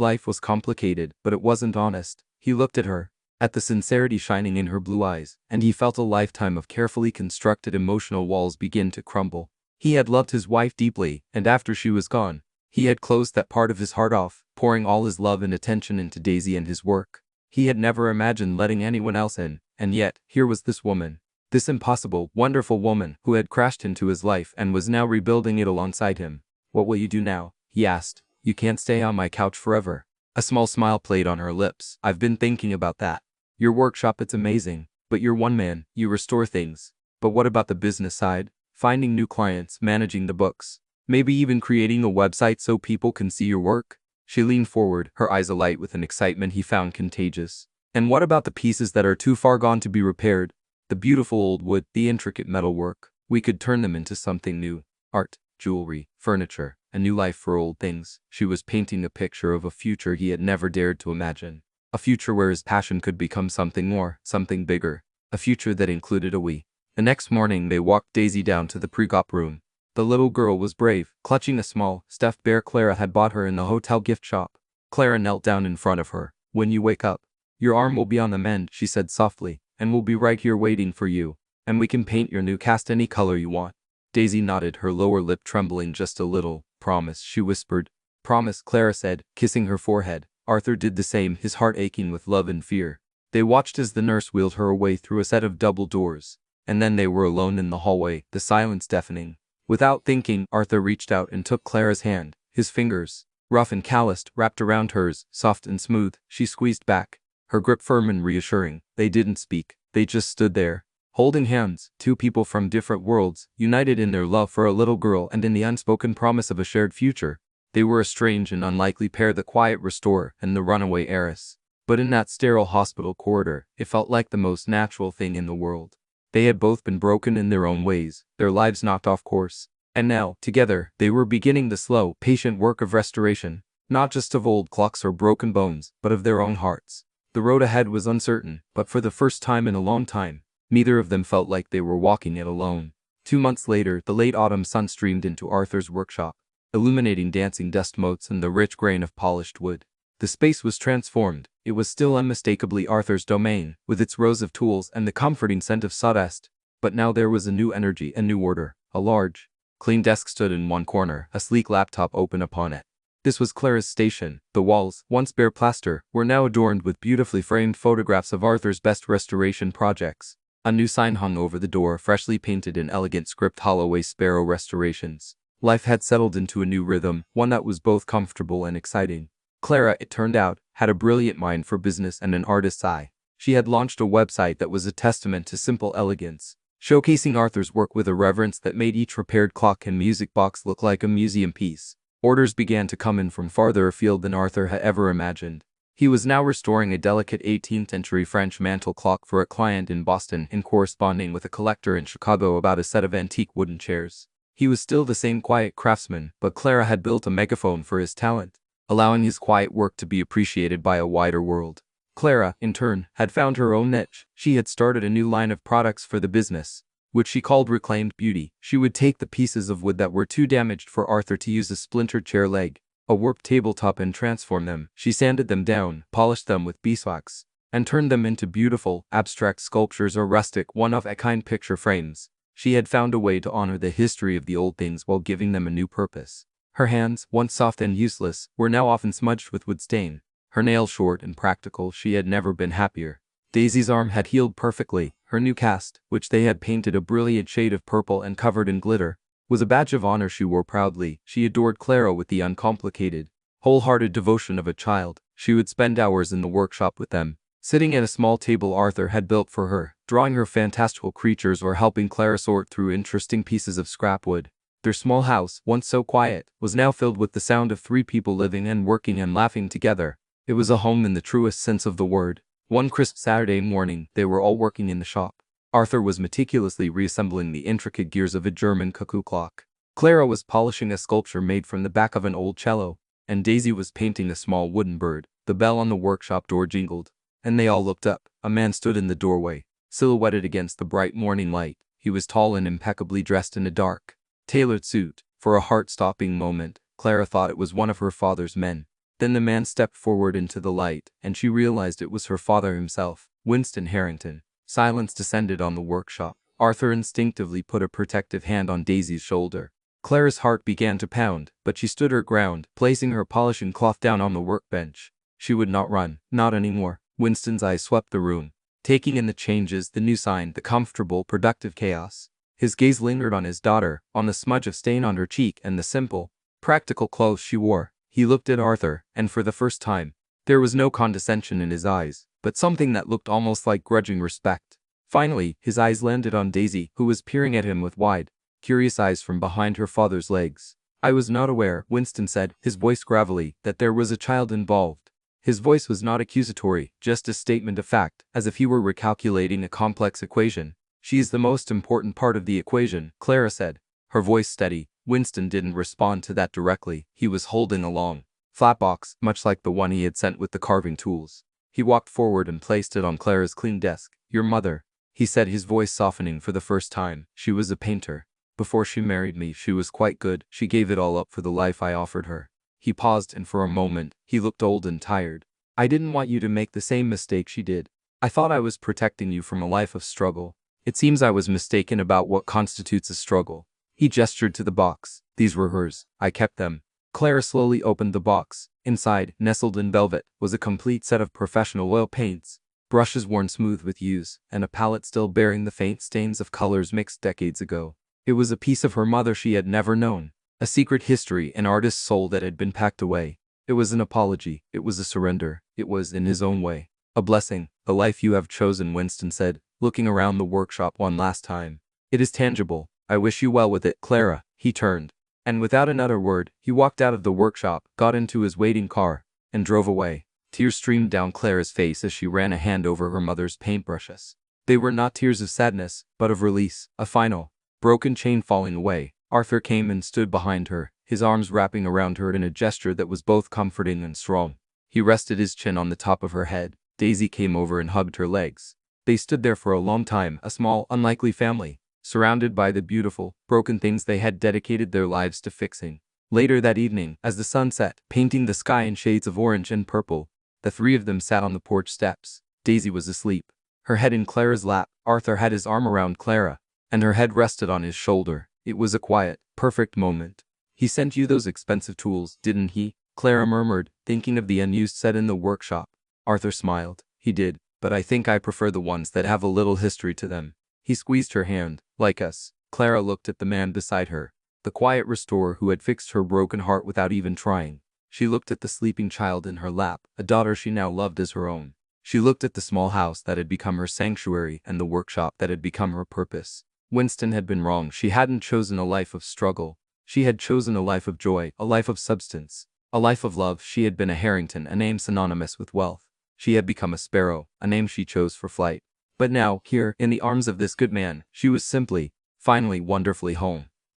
life was complicated, but it wasn't honest. He looked at her, at the sincerity shining in her blue eyes, and he felt a lifetime of carefully constructed emotional walls begin to crumble. He had loved his wife deeply, and after she was gone, he had closed that part of his heart off, pouring all his love and attention into Daisy and his work. He had never imagined letting anyone else in, and yet, here was this woman. This impossible, wonderful woman who had crashed into his life and was now rebuilding it alongside him. What will you do now? He asked. You can't stay on my couch forever. A small smile played on her lips. I've been thinking about that. Your workshop, it's amazing. But you're one man, you restore things. But what about the business side? Finding new clients, managing the books, maybe even creating a website so people can see your work? She leaned forward, her eyes alight with an excitement he found contagious. And what about the pieces that are too far gone to be repaired? The beautiful old wood, the intricate metalwork. We could turn them into something new. Art, jewelry, furniture, a new life for old things. She was painting a picture of a future he had never dared to imagine. A future where his passion could become something more, something bigger. A future that included a we. The next morning they walked Daisy down to the pre-op room. The little girl was brave, clutching a small, stuffed bear Clara had bought her in the hotel gift shop. Clara knelt down in front of her. When you wake up, your arm will be on the mend, she said softly, and we'll be right here waiting for you. And we can paint your new cast any color you want. Daisy nodded, her lower lip trembling just a little. Promise, she whispered. Promise, Clara said, kissing her forehead. Arthur did the same, his heart aching with love and fear. They watched as the nurse wheeled her away through a set of double doors. And then they were alone in the hallway, the silence deafening. Without thinking, Arthur reached out and took Clara's hand. His fingers, rough and calloused, wrapped around hers, soft and smooth. She squeezed back, her grip firm and reassuring. They didn't speak. They just stood there, holding hands, two people from different worlds, united in their love for a little girl and in the unspoken promise of a shared future. They were a strange and unlikely pair, the quiet restorer and the runaway heiress. But in that sterile hospital corridor, it felt like the most natural thing in the world. They had both been broken in their own ways, their lives knocked off course. And now, together, they were beginning the slow, patient work of restoration, not just of old clocks or broken bones, but of their own hearts. The road ahead was uncertain, but for the first time in a long time, neither of them felt like they were walking it alone. 2 months later, the late autumn sun streamed into Arthur's workshop, illuminating dancing dust motes and the rich grain of polished wood. The space was transformed. It was still unmistakably Arthur's domain, with its rows of tools and the comforting scent of sawdust. But now there was a new energy, a new order. A large, clean desk stood in one corner, a sleek laptop open upon it. This was Clara's station. The walls, once bare plaster, were now adorned with beautifully framed photographs of Arthur's best restoration projects. A new sign hung over the door, freshly painted in elegant script: Holloway Sparrow Restorations. Life had settled into a new rhythm, one that was both comfortable and exciting. Clara, it turned out, had a brilliant mind for business and an artist's eye. She had launched a website that was a testament to simple elegance, showcasing Arthur's work with a reverence that made each repaired clock and music box look like a museum piece. Orders began to come in from farther afield than Arthur had ever imagined. He was now restoring a delicate 18th-century French mantel clock for a client in Boston and corresponding with a collector in Chicago about a set of antique wooden chairs. He was still the same quiet craftsman, but Clara had built a megaphone for his talent, allowing his quiet work to be appreciated by a wider world. Clara, in turn, had found her own niche. She had started a new line of products for the business, which she called Reclaimed Beauty. She would take the pieces of wood that were too damaged for Arthur to use: a splintered chair leg, a warped tabletop, and transform them. She sanded them down, polished them with beeswax, and turned them into beautiful, abstract sculptures or rustic, one-of-a-kind picture frames. She had found a way to honor the history of the old things while giving them a new purpose. Her hands, once soft and useless, were now often smudged with wood stain. Her nails short and practical, she had never been happier. Daisy's arm had healed perfectly. Her new cast, which they had painted a brilliant shade of purple and covered in glitter, was a badge of honor she wore proudly. She adored Clara with the uncomplicated, wholehearted devotion of a child. She would spend hours in the workshop with them, sitting at a small table Arthur had built for her, drawing her fantastical creatures or helping Clara sort through interesting pieces of scrap wood. Their small house, once so quiet, was now filled with the sound of 3 people living and working and laughing together. It was a home in the truest sense of the word. One crisp Saturday morning, they were all working in the shop. Arthur was meticulously reassembling the intricate gears of a German cuckoo clock. Clara was polishing a sculpture made from the back of an old cello, and Daisy was painting a small wooden bird. The bell on the workshop door jingled, and they all looked up. A man stood in the doorway, silhouetted against the bright morning light. He was tall and impeccably dressed in a dark, tailored suit. For a heart-stopping moment, Clara thought it was one of her father's men. Then the man stepped forward into the light, and she realized it was her father himself, Winston Harrington. Silence descended on the workshop. Arthur instinctively put a protective hand on Daisy's shoulder. Clara's heart began to pound, but she stood her ground, placing her polishing cloth down on the workbench. She would not run, not anymore. Winston's eyes swept the room, taking in the changes, the new sign, the comfortable, productive chaos. His gaze lingered on his daughter, on the smudge of stain on her cheek and the simple, practical clothes she wore. He looked at Arthur, and for the first time, there was no condescension in his eyes, but something that looked almost like grudging respect. Finally, his eyes landed on Daisy, who was peering at him with wide, curious eyes from behind her father's legs. I was not aware, Winston said, his voice gravelly, that there was a child involved. His voice was not accusatory, just a statement of fact, as if he were recalculating a complex equation. She is the most important part of the equation, Clara said, her voice steady. Winston didn't respond to that directly. He was holding a long, flat box, much like the one he had sent with the carving tools. He walked forward and placed it on Clara's clean desk. Your mother, he said, his voice softening for the first time. She was a painter. Before she married me, she was quite good. She gave it all up for the life I offered her. He paused, and for a moment, he looked old and tired. I didn't want you to make the same mistake she did. I thought I was protecting you from a life of struggle. It seems I was mistaken about what constitutes a struggle. He gestured to the box. These were hers. I kept them. Clara slowly opened the box. Inside, nestled in velvet, was a complete set of professional oil paints, brushes worn smooth with use, and a palette still bearing the faint stains of colors mixed decades ago. It was a piece of her mother she had never known, a secret history, an artist's soul that had been packed away. It was an apology. It was a surrender. It was, in his own way, a blessing. The life you have chosen, Winston said, looking around the workshop one last time. It is tangible. I wish you well with it, Clara. He turned, and without another word, he walked out of the workshop, got into his waiting car, and drove away. Tears streamed down Clara's face as she ran a hand over her mother's paintbrushes. They were not tears of sadness, but of release, a final, broken chain falling away. Arthur came and stood behind her, his arms wrapping around her in a gesture that was both comforting and strong. He rested his chin on the top of her head. Daisy came over and hugged her legs. They stood there for a long time, a small, unlikely family, surrounded by the beautiful, broken things they had dedicated their lives to fixing. Later that evening, as the sun set, painting the sky in shades of orange and purple, the three of them sat on the porch steps. Daisy was asleep, her head in Clara's lap. Arthur had his arm around Clara, and her head rested on his shoulder. It was a quiet, perfect moment. He sent you those expensive tools, didn't he? Clara murmured, thinking of the unused set in the workshop. Arthur smiled. He did, but I think I prefer the ones that have a little history to them. He squeezed her hand. Like us. Clara looked at the man beside her, the quiet restorer who had fixed her broken heart without even trying. She looked at the sleeping child in her lap, a daughter she now loved as her own. She looked at the small house that had become her sanctuary and the workshop that had become her purpose. Winston had been wrong. She hadn't chosen a life of struggle. She had chosen a life of joy, a life of substance, a life of love. She had been a Harrington, a name synonymous with wealth. She had become a sparrow, a name she chose for flight. But now, here, in the arms of this good man, she was simply, finally, wonderfully home.